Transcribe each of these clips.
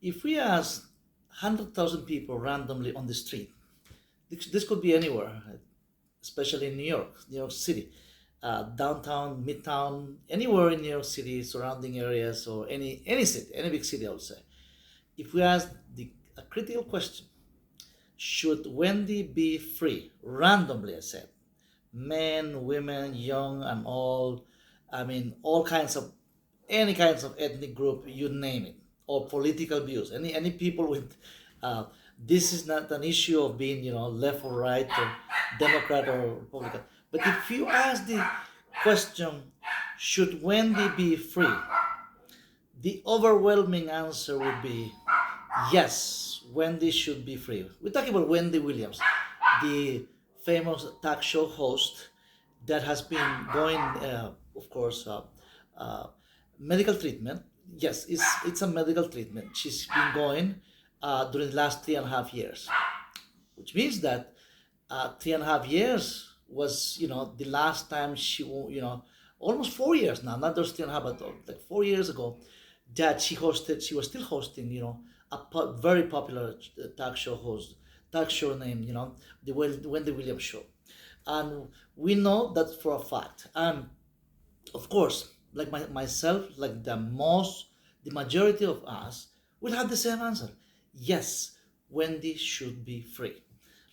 If we ask 100,000 people randomly on the street, this could be anywhere, especially in New York City, downtown, midtown, anywhere in New York City, surrounding areas, or any city, any big city, I would say. If we ask a critical question, should Wendy be free? Randomly, I said. Men, women, young and old, I mean, all kinds of, any kinds of ethnic group, you name it, or political views. Any people with, uh, this is not an issue of being, left or right, or Democrat or Republican. But if you ask the question, should Wendy be free? The overwhelming answer would be yes, Wendy should be free. We're talking about Wendy Williams, the famous talk show host that has been going, of course, uh, medical treatment. Yes, it's a medical treatment. She's been going during the last 3.5 years, which means that 3.5 years was, the last time she, almost 4 years now, not just 3.5, but like 4 years ago, that she was still hosting, a very popular talk show named, the Wendy Williams Show. And we know that for a fact. And of course, like myself, like the majority of us will have the same answer. Yes, Wendy should be free.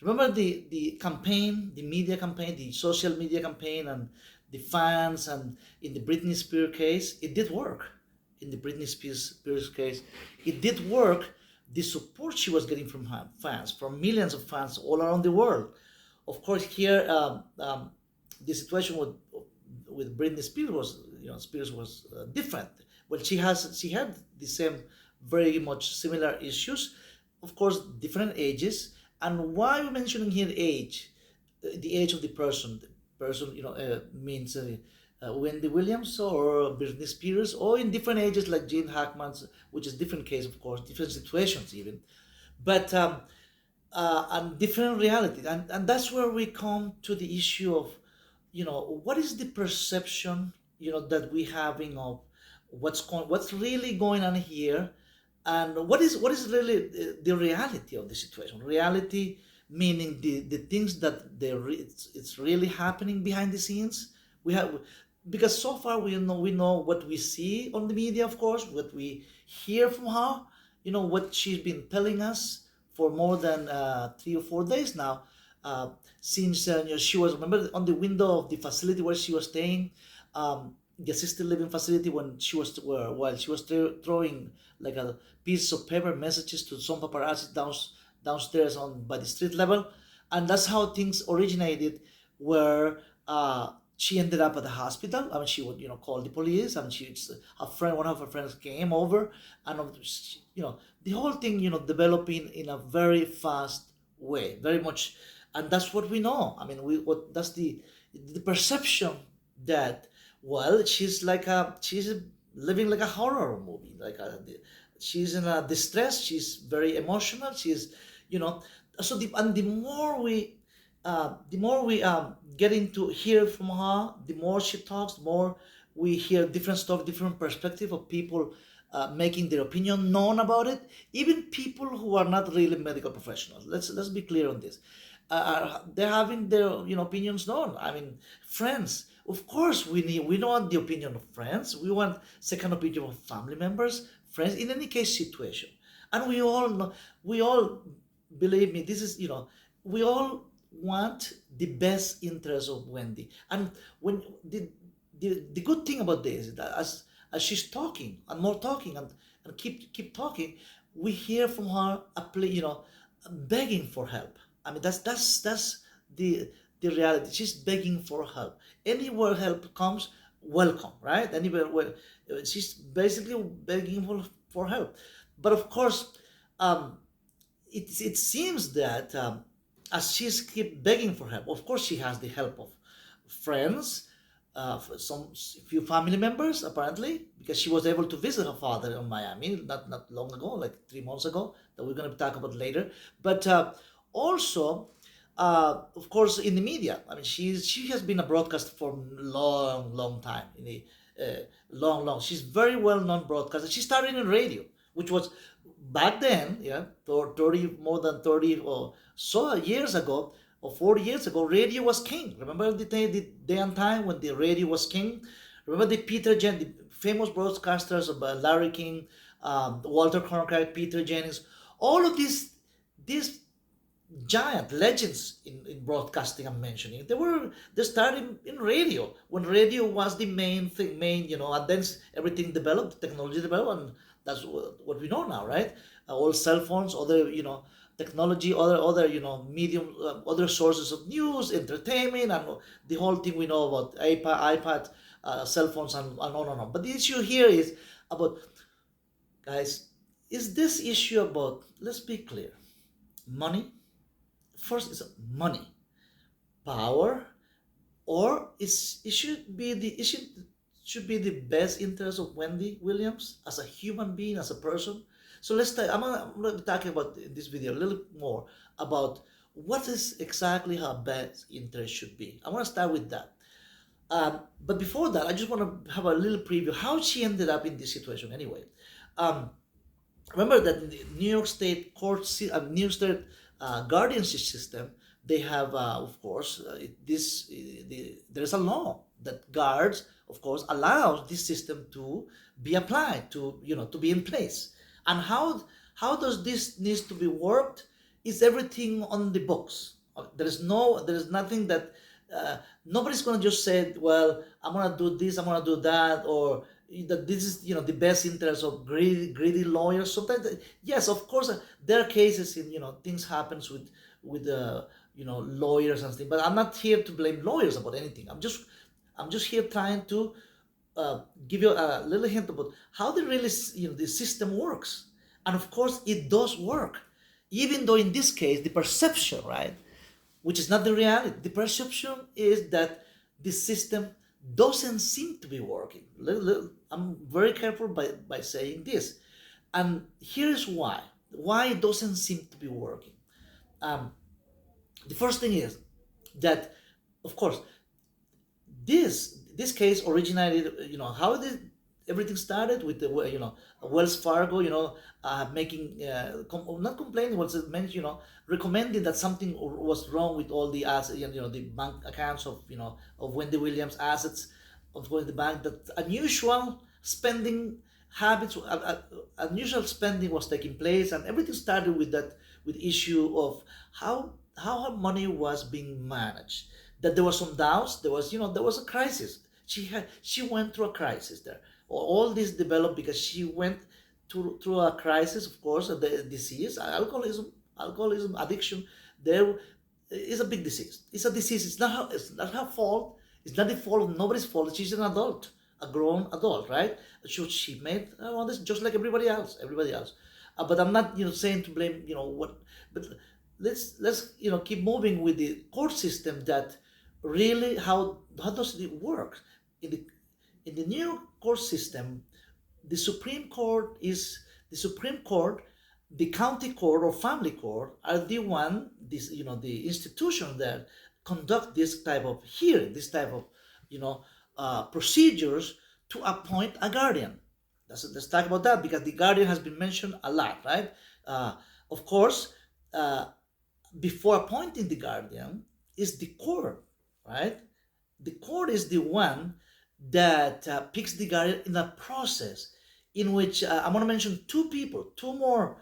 Remember the campaign, the media campaign, the social media campaign, and the fans, and in the Britney Spears case, it did work. In the Britney Spears case, it did work. The support she was getting from fans, from millions of fans all around the world. Of course, here the situation with Britney Spears was, Spears was different. Well, she had the same, very much similar issues, of course, different ages. And why we're mentioning here age, the age of the person, means Wendy Williams or Britney Spears, or in different ages like Gene Hackman's, which is different case, of course, different situations even, but and different reality, and that's where we come to the issue of, what is the perception, that we having of what's really going on here, and what is really the reality of the situation. Reality meaning the things that it's really happening behind the scenes. We have, because so far we know what we see on the media, of course, what we hear from her, what she's been telling us for more than 3 or 4 days now, since she was, remember, on the window of the facility where she was staying, the assisted living facility, when she was while she was throwing like a piece of paper messages to some paparazzi downstairs on by the street level. And that's how things originated, where she ended up at the hospital. I mean, she would, call the police, and one of her friends came over, and the whole thing, developing in a very fast way, very much. And that's what we know. I mean, that's the perception that, well, she's living like a horror movie, she's in a distress, she's very emotional, she's, so the more we getting to hear from her, the more she talks, the more we hear different stuff, different perspective of people making their opinion known about it. Even people who are not really medical professionals. Let's be clear on this. They're having their opinions known. I mean, friends. Of course, we don't want the opinion of friends. We want second opinion of family members, friends. In any case, situation, and we all know. We all, believe me. This is we all want the best interest of Wendy. And when the good thing about this is that as she's talking and more talking, and keep talking, we hear from her a play, begging for help. I mean, that's the reality. She's begging for help. Anywhere help comes, welcome, right? Anywhere where she's basically begging for help. But of course, um, it seems that as she's keep begging for help, of course she has the help of friends, some few family members apparently, because she was able to visit her father in Miami not long ago, like 3 months ago, that we're going to talk about later. But also, of course, in the media. I mean, she has been a broadcaster for long time. In the long. She's very well known broadcaster. She started in radio, which was back then, yeah, 30, more than 30 or so years ago, or 40 years ago, radio was king. Remember the day and time when the radio was king? Remember the famous broadcasters of Larry King, Walter Cronkite, Peter Jennings, all of these giant legends in broadcasting I'm mentioning. They started in radio when radio was the main thing, and then everything developed, technology developed, and that's what we know now, right? All cell phones, other technology, other medium, other sources of news, entertainment, and the whole thing we know about iPad, cell phones, and on and on. But the issue here is about, guys, is this issue about, let's be clear, money? First is money, power, or it should be the best interest of Wendy Williams as a human being, as a person. So I'm gonna be talking about in this video a little more about what is exactly her best interest should be. I want to start with that. But before that, I just want to have a little preview how she ended up in this situation anyway. Um, Remember that in the New York State New York State guardianship system, they have, of course, there's a law that guards, of course, allows this system to be applied, to be in place. And how does this needs to be worked? Is everything on the books? There is nothing that nobody's gonna just say, well, I'm gonna do this, I'm gonna do that, or that this is the best interest of greedy lawyers. Sometimes, yes, of course, there are cases in things happens with lawyers and things. But I'm not here to blame lawyers about anything. I'm just here trying to give you a little hint about how the system works. And of course, it does work, even though in this case the perception, right, which is not the reality. The perception is that the system doesn't seem to be working. I'm very careful by saying this. And here's why. Why it doesn't seem to be working. Um, the first thing is that, of course, this case originated, how did everything started with the Wells Fargo, making not complaining, was it meant, recommending that something was wrong with all the assets, the bank accounts of Wendy Williams assets of the bank, that unusual spending habits, unusual spending was taking place, and everything started with that, with issue of how her money was being managed. That there was some doubts. There was a crisis. She went through a crisis there. All this developed because she went through a crisis, of course, the disease, alcoholism, addiction. There is a big disease. It's a disease. It's not her fault. It's not the fault of nobody's fault. She's an adult, a grown adult, right? She made all this just like everybody else. But I'm not saying to blame what. But let's keep moving with the court system. That really, how does it work in the new court system? The Supreme Court is the Supreme Court, the county court or family court are the institution that conduct this type of hearing, this type of procedures to appoint a guardian. Let's talk about that, because the guardian has been mentioned a lot, right? Of course, before appointing the guardian is the court, right? The court is the one that picks the guardian in a process in which I'm going to mention two more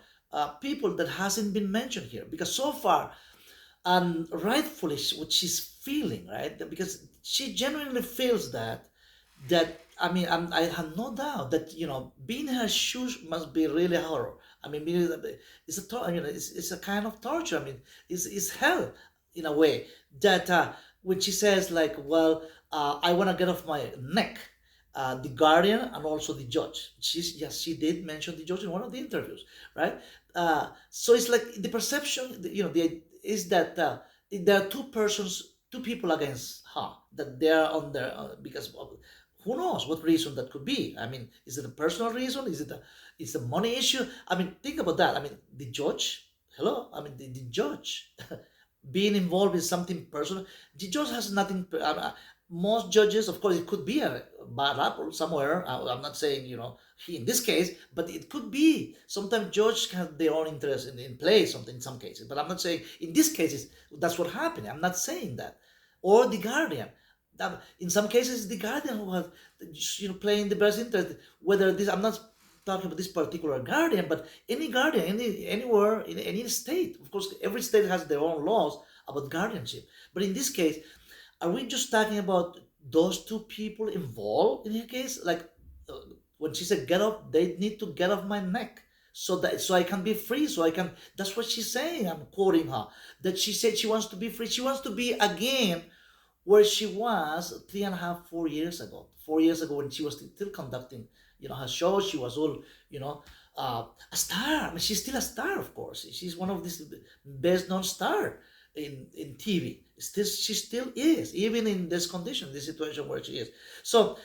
people that hasn't been mentioned here, because so far, and rightfully, what she's feeling, right? Because she genuinely feels that I mean, I have no doubt that being in her shoes must be really horror. I mean, it's a kind of torture. I mean, it's hell in a way. That when she says like, well, I want to get off my neck, the guardian and also the judge. She did mention the judge in one of the interviews, right? So it's like the perception, is that there are two people against her, that they are on there because of who knows what reason that could be. I mean, is it a personal reason? Is it a money issue? I mean, think about that. I mean, the judge, hello? I mean, the judge being involved in something personal. The judge has nothing. most judges, of course, it could be a bad apple somewhere. I'm not saying, in this case, but it could be. Sometimes judges have their own interest in play, something in some cases. But I'm not saying in these cases that's what happened. I'm not saying that. Or the guardian. In some cases, the guardian who has, playing the best interest. Whether this, I'm not talking about this particular guardian, but any guardian, anywhere in any state. Of course, every state has their own laws about guardianship. But in this case, are we just talking about those two people involved in her case? Like uh, when she said, "Get off," they need to get off my neck so I can be free. So I can. That's what she's saying. I'm quoting her. That she said she wants to be free. She wants to be again where she was 3.5, 4 years ago. 4 years ago when she was still conducting, her show. She was all, you know, a star. I mean, she's still a star, of course. She's one of these best known star in TV. Still, she still is, even in this condition, this situation where she is. So,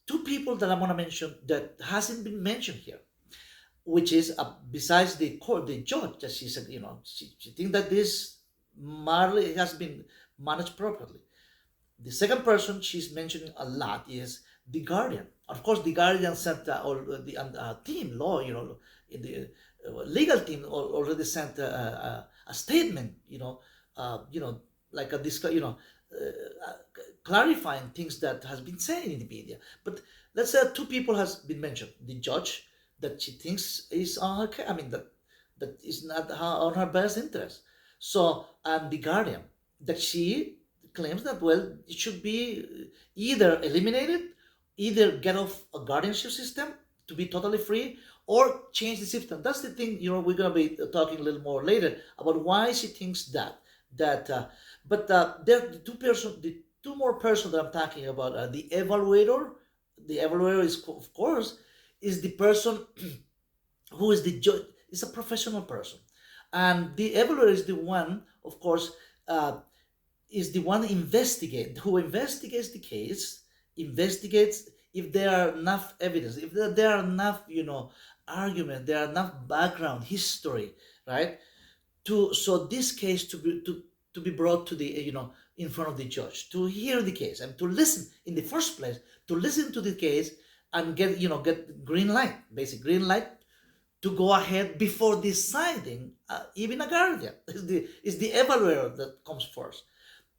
two people that I want to mention that hasn't been mentioned here, which is besides the court, the judge, that she said, she thinks that this Marley has been managed properly. The second person she's mentioning a lot is the guardian. Of course, the guardian sent or the team law, in the legal team already sent a statement, like a discuss, clarifying things that has been said in the media. But let's say two people has been mentioned: the judge that she thinks is on her, I mean that is not on her best interest. So, and the guardian that she claims that, well, it should be either eliminated, either get off a guardianship system to be totally free, or change the system. That's the thing. We're gonna be talking a little more later about why she thinks that. But there are the two more persons that I'm talking about. The evaluator. The evaluator is, of course, is the person who is the judge. Is a professional person, and the evaluator is the one, of course. Is the one who investigates the case, investigates if there are enough evidence, if there are enough, argument, there are enough background history, right? So this case to be brought to the, in front of the judge, to hear the case and to listen in the first place, to listen to the case and get green light, basic green light to go ahead before deciding, even a guardian. Is the evaluator that comes first.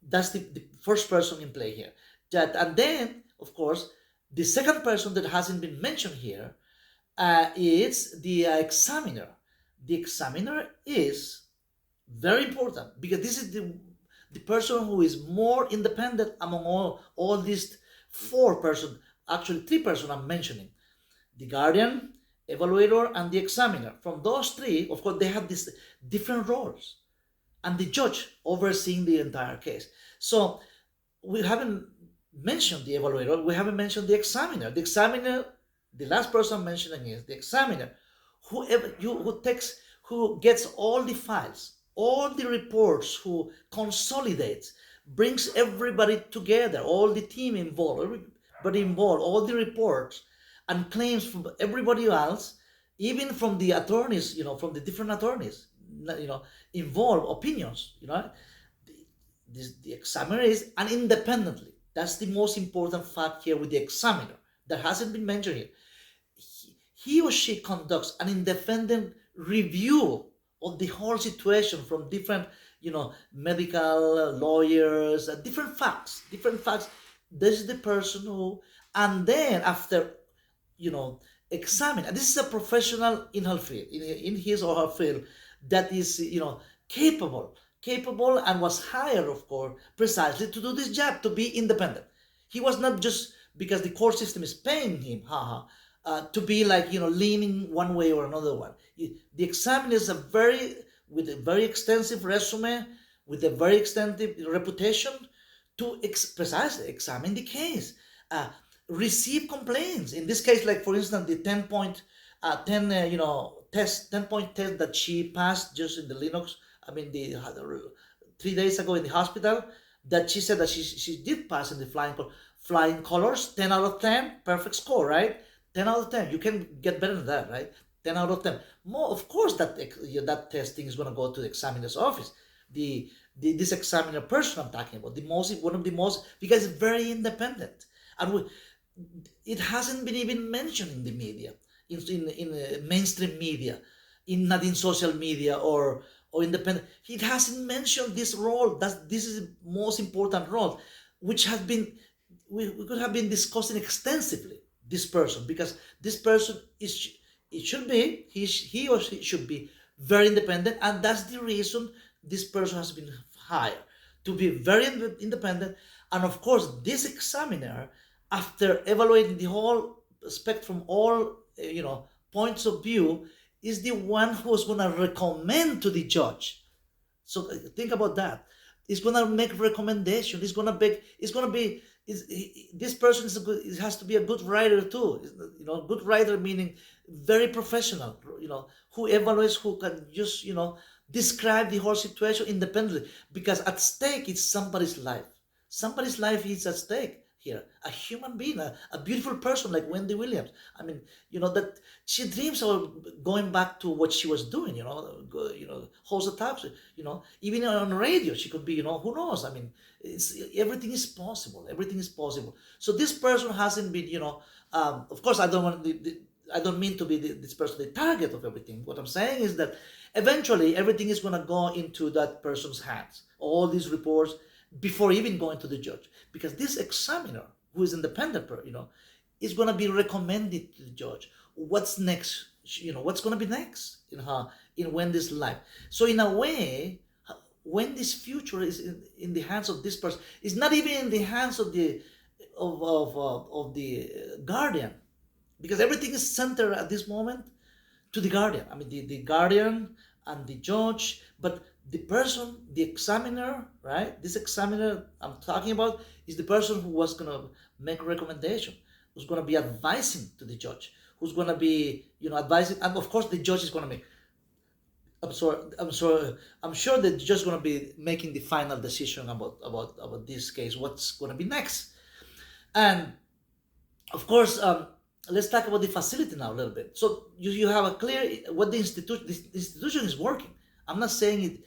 That's the first person in play here. And then, of course, the second person that hasn't been mentioned here is the examiner. The examiner is very important because this is the person who is more independent among all these four persons, actually three persons I'm mentioning: the guardian, evaluator, and the examiner. From those three, of course, they have these different roles, and the judge overseeing the entire case. So we haven't mentioned the evaluator, we haven't mentioned the examiner. The examiner, the last person I'm mentioning is the examiner, who gets all the files, all the reports, who consolidates, brings everybody together, all the team involved, everybody involved, all the reports, and claims from everybody else, even from the attorneys, from the different attorneys, involve opinions. The examiner is an independently. That's the most important fact here with the examiner that hasn't been mentioned here. He or she conducts an independent review of the whole situation from different, medical lawyers, different facts. This is the person who, and then after, examine. And this is a professional in her field, in his or her field, that is, capable and was hired, of course, precisely to do this job, to be independent. He was not just because the court system is paying him, to be like, leaning one way or another one. The examiner is with a very extensive resume, with a very extensive reputation, to precisely examine the case, receive complaints. In this case, like for instance, the 10-point test that she passed just in the Linux. I mean, the 3 days ago in the hospital, that she said that she did pass in the flying colors, 10 out of 10, perfect score, right? 10 out of 10. You can get better than that, right? 10 out of 10. More, of course, that testing is going to go to the examiner's office. The this examiner person I'm talking about, one of the most, because it's very independent, and it hasn't been even mentioned in the media, in mainstream media, not in social media or independent. It hasn't mentioned this role. This is the most important role, which has been we could have been discussing extensively this person, because this person is it should be he or she should be very independent, and that's the reason this person has been hired to be very independent. And of course, this examiner, after evaluating the whole spectrum, all points of view, is the one who's going to recommend to the judge. So think about that. It's going to make recommendation. It's going to be this person is a good. It has to be a good writer too. Good writer meaning very professional. Who evaluates, who can just describe the whole situation independently, because at stake is somebody's life. Somebody's life is at stake here. A human being, a beautiful person like Wendy Williams. I mean, that she dreams of going back to what she was doing. Host the talks. Even on radio, she could be. Who knows? I mean, everything is possible. Everything is possible. So this person hasn't been. Of course, I don't mean to be this person the target of everything. What I'm saying is that eventually everything is going to go into that person's hands. All these reports, before even going to the judge, because this examiner, who is independent, is going to be recommended to the judge what's next. What's going to be next in Wendy's life. So in a way, Wendy's future is in the hands of this person. It's not even in the hands of the guardian, because everything is centered at this moment to the guardian. I mean, the guardian and the judge, but the person, the examiner, right? This examiner I'm talking about is the person who was going to make a recommendation, who's going to be advising to the judge, who's going to be, advising, and of course the judge is going to make. I'm sure the judge is going to be making the final decision about this case, what's going to be next, and of course. Let's talk about the facility now a little bit. So you have a clear what the institution is working. I'm not saying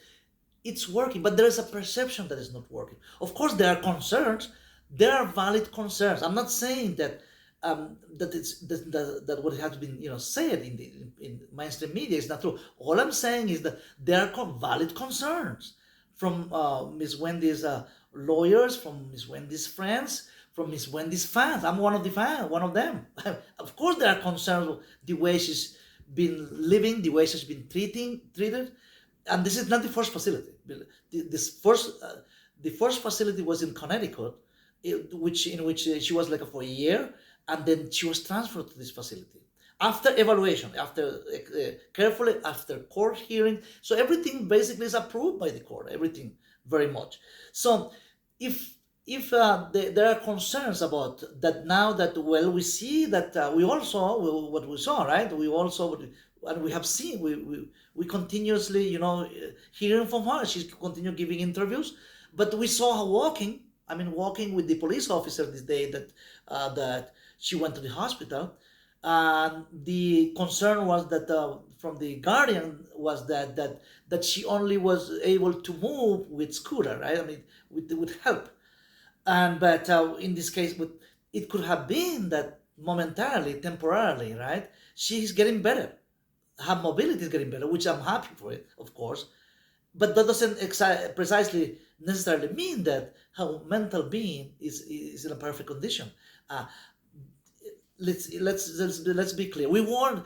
it's working, but there is a perception that it's not working. Of course, there are concerns. There are valid concerns. I'm not saying that that what has been said in mainstream media is not true. All I'm saying is that there are valid concerns from Miss Wendy's lawyers, from Miss Wendy's friends, from Miss Wendy's fans. I'm one of them. Of course, there are concerns with the way she's been living, the way she's been treated. And this is not the first facility. The first facility was in Connecticut, in which she was like for a year, and then she was transferred to this facility after evaluation, carefully after court hearing. So everything basically is approved by the court. Everything very much. So if there are concerns about that now that we see that we all saw what we saw, right? We all saw and we have seen we continuously hearing from her. She continued giving interviews, but we saw her walking with the police officer this day that she went to the hospital. And the concern was that from the guardian was that she only was able to move with scooter, right? I mean, with help. But in this case, it could have been that momentarily, temporarily, right? She's getting better. Her mobility is getting better, which I'm happy for it, of course. But that doesn't precisely necessarily mean that her mental being is in a perfect condition. Let's be clear. We want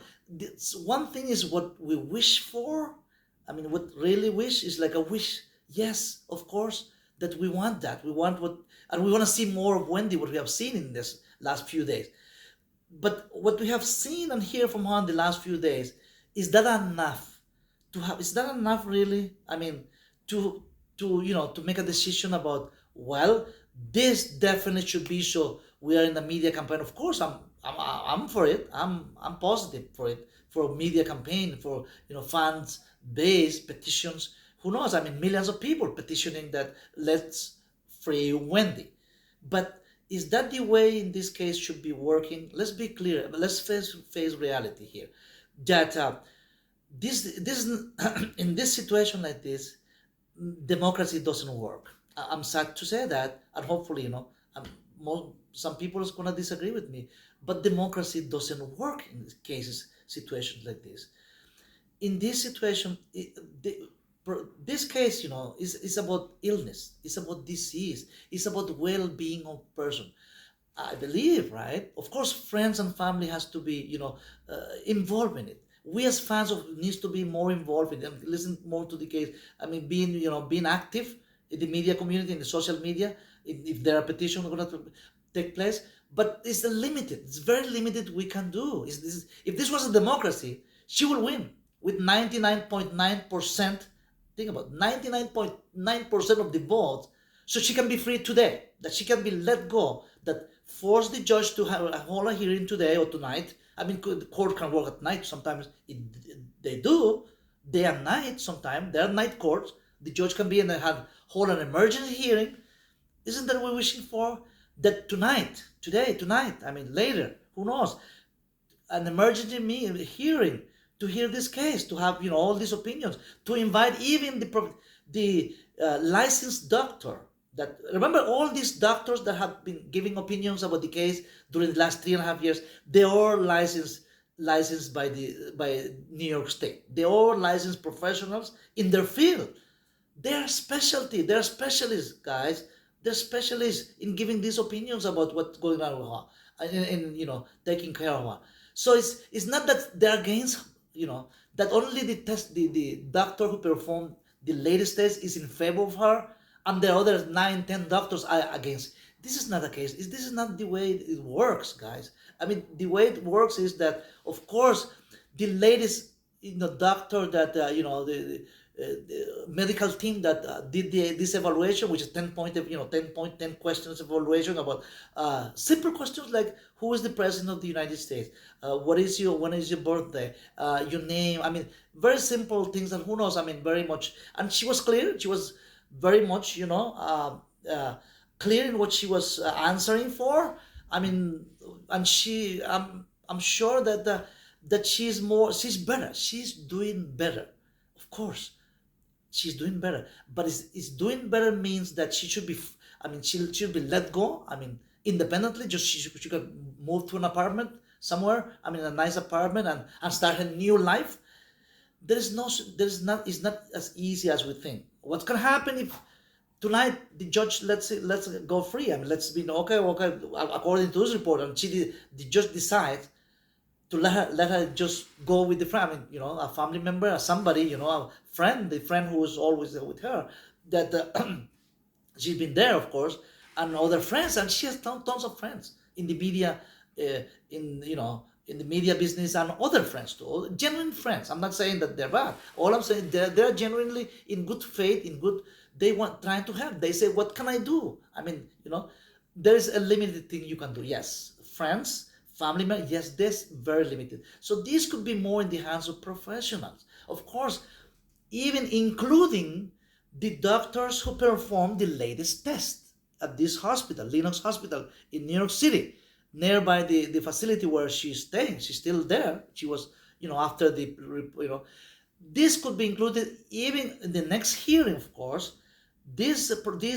one thing is what we wish for. I mean, what really wish is like a wish. Yes, of course, that we want that. We want and we want to see more of Wendy, what we have seen in this last few days. But what we have seen and hear from her in the last few days, is that enough to have? Is that enough really? I mean, to make a decision about, well, this definitely should be so. We are in the media campaign. Of course, I'm for it. I'm positive for it, for a media campaign, for fans base petitions. Who knows? I mean, millions of people petitioning that let's free Wendy. But is that the way in this case should be working? Let's be clear. Let's face reality here. That this in this situation like this, democracy doesn't work. I'm sad to say that, and hopefully, some people are gonna disagree with me, but democracy doesn't work in cases, situations like this. In this situation, this case, is about illness, it's about disease, it's about well-being of person. I believe, right? Of course, friends and family has to be, involved in it. We as fans of needs to be more involved in it and listen more to the case. I mean, being active in the media community, in the social media, if there are petitions going to take place. But it's limited. It's very limited. We can do. If this was a democracy, she will win with 99.9%. Think about 99.9% of the votes, so she can be free today. That she can be let go. That force the judge to hold a hearing today or tonight. I mean, the court can work at night. Sometimes they do, day and night. Sometimes there are night courts. The judge can be and hold an emergency hearing. Isn't that what we're wishing for? That tonight, today, tonight. I mean, later. Who knows? An emergency hearing to hear this case, to have all these opinions, to invite even the licensed doctor. That remember all these doctors that have been giving opinions about the case during the last 3.5 years. They are licensed by New York State. They are licensed professionals in their field. Their specialty. They're specialists, guys. They're specialists in giving these opinions about what's going on with her, and taking care of her. So it's not that they're against that only the doctor who performed the latest test is in favor of her, and the other 9, 10 doctors are against. This is not the case. This is not the way it works, guys. I mean, the way it works is that, of course, the latest doctor that the medical team that did this evaluation, which is 10 questions evaluation about simple questions like who is the president of the United States, when is your birthday, your name. I mean, very simple things, and who knows. I mean, very much. And she was clear. She was very much, clear in what she was answering for. I mean, and I'm sure that she's better. She's doing better, of course. She's doing better, but is doing better means that she should be. I mean, she should be let go. I mean, independently, just she could move to an apartment somewhere. I mean, a nice apartment and start a new life. It's not as easy as we think. What can happen if tonight the judge let's go free? I mean, let's be okay. According to this report, and the judge decides to let her just go with the friend. I mean, a family member, somebody, a friend, the friend who was always with her, that she's been there, of course, and other friends, and she has tons of friends in the media, in the media business, and other friends too, genuine friends. I'm not saying that they're bad. All I'm saying, they're genuinely in good faith, they want trying to help. They say, what can I do? I mean, there is a limited thing you can do. Yes, friends, family members, yes, this very limited. So this could be more in the hands of professionals. Of course, even including the doctors who performed the latest test at this hospital, Lenox Hospital in New York City, nearby the facility where she's staying. She's still there. She was, after this could be included even in the next hearing, of course. These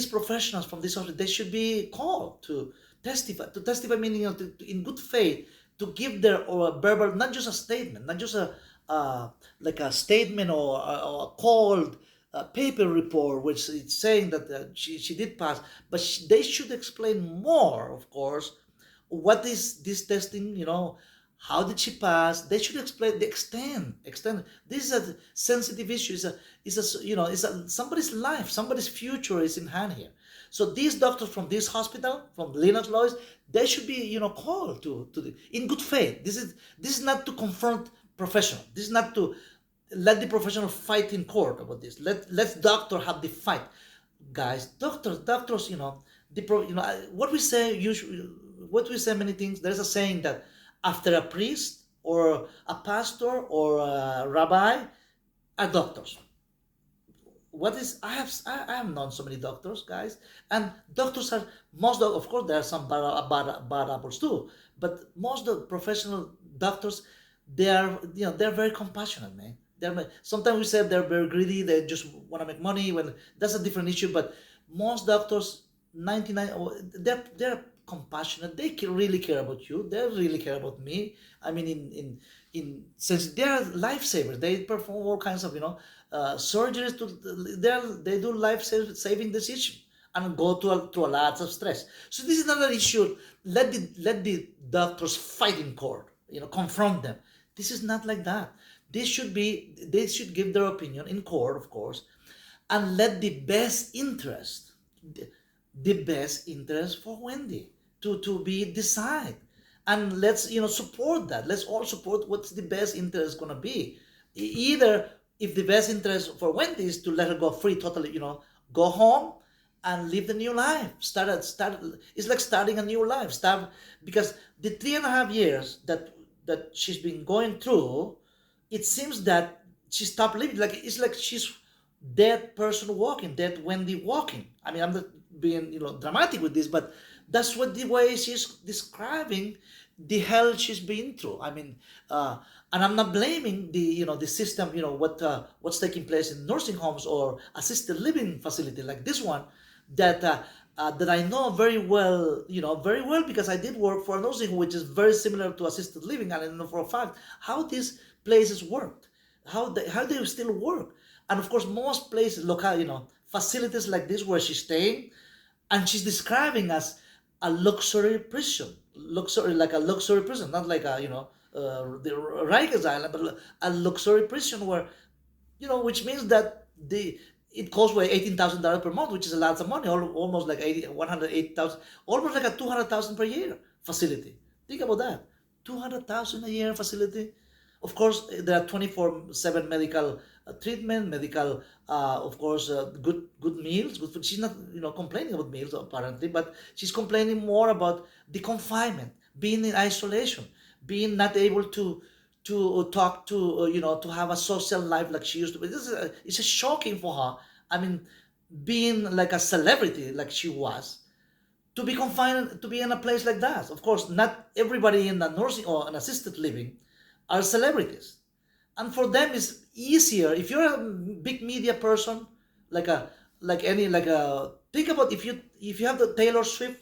professionals from this hospital, they should be called to testify, meaning in good faith, to give their verbal, not just a statement, not just like a statement or a called paper report, which is saying that she did pass, but they should explain more, of course, what is this testing, how did she pass. They should explain the extent. This is a sensitive issue. Somebody's life, somebody's future is in hand here. So these doctors from this hospital, from Lenox Lois, they should be, called in good faith. This is not to confront professional. This is not to let the professional fight in court about this. Let doctor have the fight, guys. Doctors, what we say usually, what we say many things. There's a saying that after a priest or a pastor or a rabbi are doctors. I have known so many doctors, guys, and doctors are of course there are some bad apples too, but most of the professional doctors, they're very compassionate, man. Sometimes we say they're very greedy. They just want to make money. When that's a different issue. But most doctors, 99, they're compassionate. They really care about you. They really care about me. I mean, in since they're lifesavers, they perform all kinds of surgeries. They do saving decisions and go through a lot of stress. So this is not an issue. Let the doctors fight in court. Confront them. This is not like that. They should give their opinion in court, of course, and let the best interest for Wendy to be decide. And let's support that. Let's all support what's the best interest gonna be. Either, if the best interest for Wendy is to let her go free totally, go home and live the new life. Start. It's like starting a new life. Start, because the 3.5 years that she's been going through, it seems that she stopped living. Like it's like she's dead person walking, dead Wendy walking. I mean, I'm not being dramatic with this, but that's what the way she's describing the hell she's been through. I mean, and I'm not blaming the system. What's taking place in nursing homes or assisted living facility like this one, that I know very well, very well, because I did work for a nursing home which is very similar to assisted living, and I know for a fact how these places worked, how they still work. And of course, most places, local, facilities like this where she's staying, and she's describing as a luxury prison, like a luxury prison, not like the Rikers Island, but a luxury prison where, which means that it costs like $18,000 per month, which is a lot of money, almost like 108,000, almost like a 200,000 per year facility. Think about that, 200,000 a year facility. Of course, there are 24/7 medical treatment, medical, of course, good meals, good food. She's not complaining about meals apparently, but she's complaining more about the confinement, being in isolation, being not able to talk to to have a social life like she used to be. It's just shocking for her. I mean, being like a celebrity like she was, to be confined, to be in a place like that. Of course, not everybody in the nursing or an assisted living are celebrities, and for them it's easier. If you're a big media person, like a like any like a think about, if you have the Taylor Swift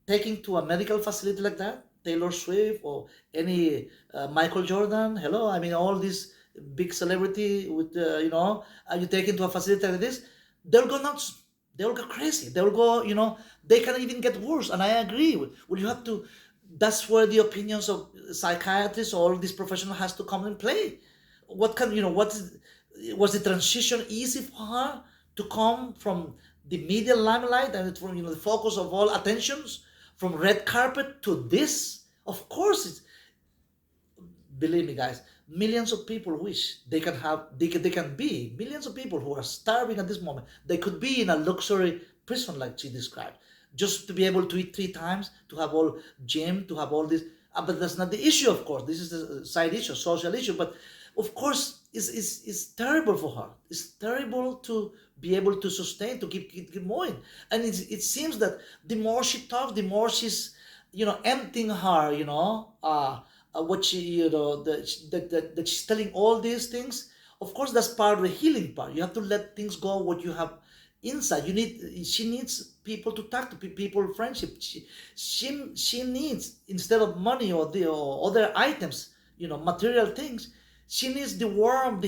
taking to a medical facility like that, Taylor Swift or any Michael Jordan. Hello, I mean all these big celebrity with you take into a facility like this, they'll go nuts. They'll go crazy. They'll go. They can even get worse. And I agree. Well, you have to. That's where the opinions of psychiatrists or all these professionals has to come and play. What can was the transition easy for her to come from the media limelight and from the focus of all attentions, from red carpet to this? Of course, believe me, guys. Millions of people wish they can be millions of people who are starving at this moment. They could be in a luxury prison like she described, just to be able to eat 3 times, to have all gym, to have all this. But that's not the issue, of course. This is a side issue, social issue. But of course, it's terrible for her. It's terrible to be able to sustain, to keep going. And it seems that the more she talks, the more she's, emptying her, what she, that she's telling all these things. Of course, that's part of the healing part. You have to let things go, what you have inside. She needs people to talk to, people, friendship. She needs, instead of money or other items, material things, she needs the warmth,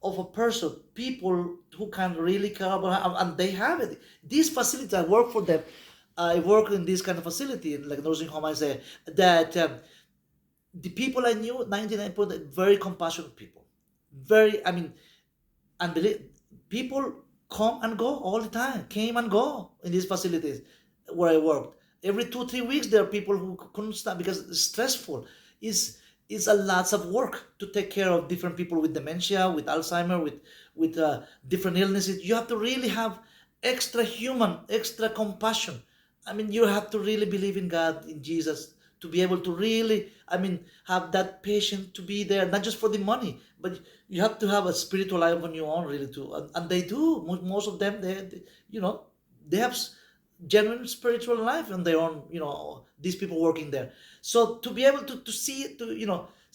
of a person, people who can really care about her, and they have it. These facilities, I work for them. I work in this kind of facility, like nursing home. I say that the people I knew, 99% very compassionate people, very, I mean, people come and go all the time, came and go in these facilities where I worked. Every 2 3 weeks, there are people who couldn't stop because it's stressful. It's a lots of work to take care of different people with dementia, with Alzheimer, with different illnesses. You have to really have extra human, extra compassion. I mean, you have to really believe in God, in Jesus, to be able to really, have that patience to be there, not just for the money, but you have to have a spiritual life on your own, really, too. And they do. Most of them, they have genuine spiritual life on their own. These people working there. So to be able to see,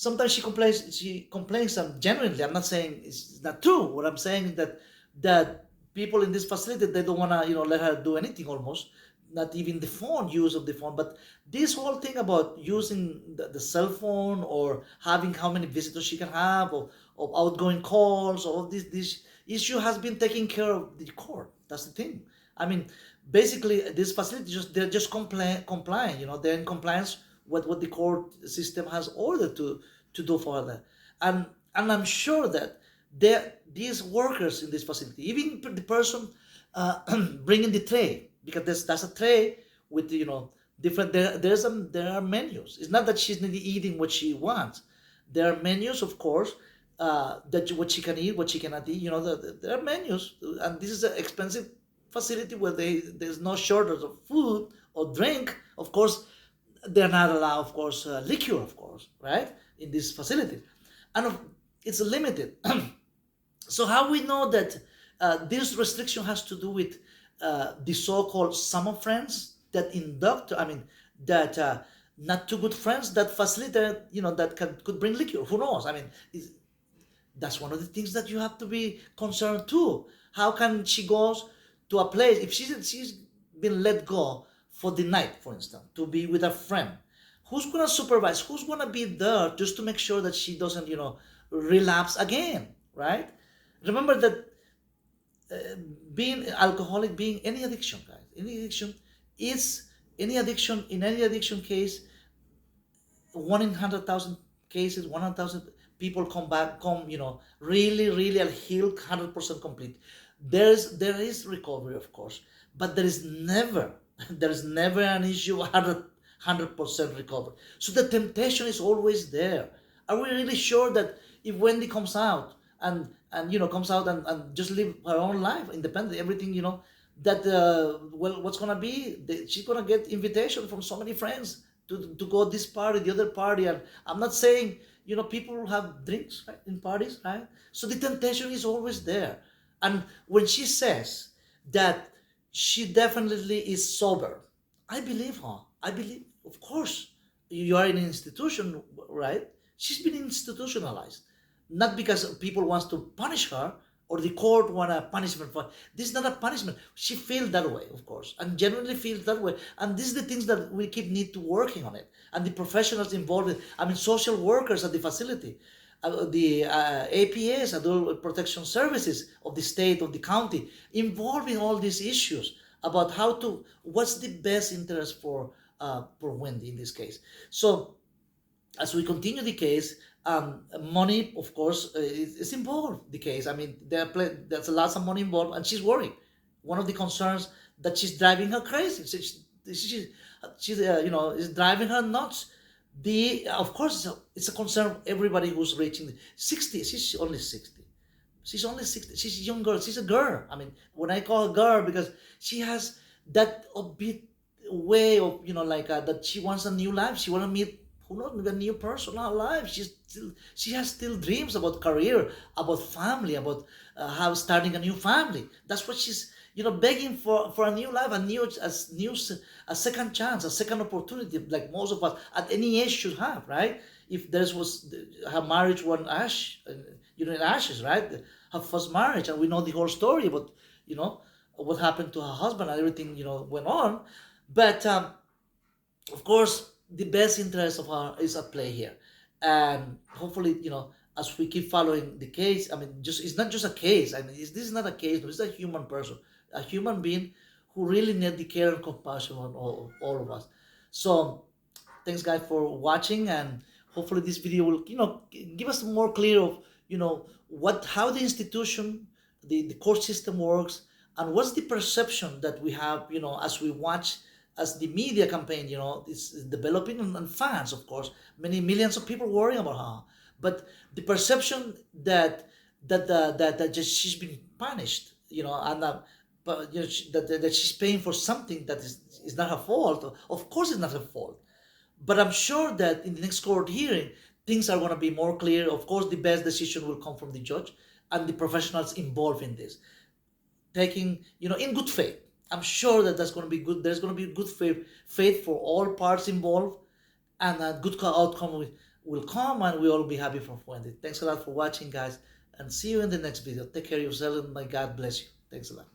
sometimes she complains genuinely. I'm not saying it's not true. What I'm saying is that people in this facility, they don't want to let her do anything, almost not even the phone, use of the phone. But this whole thing about using the cell phone, or having how many visitors she can have, or outgoing calls, all this issue has been taken care of the court. That's the thing. I mean, basically, this facility, they're just complying. They're in compliance with what the court system has ordered to do for that. And I'm sure that these workers in this facility, even the person bringing the tray, because that's a tray with different, there are menus. It's not that she's not eating what she wants. There are menus, of course, that what she can eat, what she cannot eat. There are menus, and this is an expensive facility where there's no shortage of food or drink. Of course, they're not allowed, of course, liquor, of course, right, in this facility, and it's limited. So how we know that this restriction has to do with the so-called summer friends that induct, I mean, that not too good friends that facilitate, that could bring liquor. Who knows? I mean, that's one of the things that you have to be concerned too. How can she goes to a place if she's been let go for the night, for instance, to be with a friend? Who's gonna supervise? Who's gonna be there just to make sure that she doesn't, relapse again, right? Remember that being alcoholic, being any addiction, guys, any addiction in any addiction case, one in 100,000 cases, 100,000 people come back, really, really healed, 100% complete. There is recovery, of course, but there is never an issue 100% recovery. So the temptation is always there. Are we really sure that if Wendy comes out and just live her own life independently, everything, that what's gonna be? She's gonna get invitation from so many friends to go this party, the other party, and I'm not saying people have drinks, right, in parties, right? So the temptation is always there. And when she says that she definitely is sober, I believe her. I believe, of course, you are in an institution, right? She's been institutionalized, not because people wants to punish her or the court want a punishment for. This is not a punishment. She feels that way, of course, and genuinely feels that way. And these are the things that we keep need to working on it. And the professionals involved, social workers at the facility, the APS, Adult Protection Services of the state, of the county, involving all these issues about what's the best interest for Wendy in this case. So as we continue the case, money, of course, is involved. The case, there's lots of money involved, and she's worried. One of the concerns that she's driving her crazy. She's is driving her nuts. Of course, it's a concern of everybody who's reaching 60. She's only 60. She's only 60. She's a young girl. She's a girl. When I call her girl, because she has that upbeat way of, that she wants a new life. She wants to meet, who knows, maybe a new person in her life. She has still dreams about career, about family, about how starting a new family. That's what she's, begging for a new life, a second chance, a second opportunity, like most of us at any age should have, right? If her marriage was in ashes, right? Her first marriage, and we know the whole story about, what happened to her husband and everything, went on. But of course, the best interest of her is at play here, and hopefully, as we keep following the case, it's not just a case. This is not a case, but it's a human person, a human being who really need the care and compassion on all of us. So, thanks, guys, for watching, and hopefully, this video will, give us more clear of, how the institution, the court system works, and what's the perception that we have, as we watch, as the media campaign, is developing, and fans, of course, many millions of people worrying about her, but the perception that just she's been punished, and that she's paying for something that is not her fault. Of course, it's not her fault, but I'm sure that in the next court hearing, things are going to be more clear. Of course, the best decision will come from the judge and the professionals involved in this, taking, in good faith. I'm sure that that's going to be good. There's going to be good faith for all parts involved, and a good outcome will come and we'll all be happy for Wendy. Thanks a lot for watching, guys, and see you in the next video. Take care of yourself and may God bless you. Thanks a lot.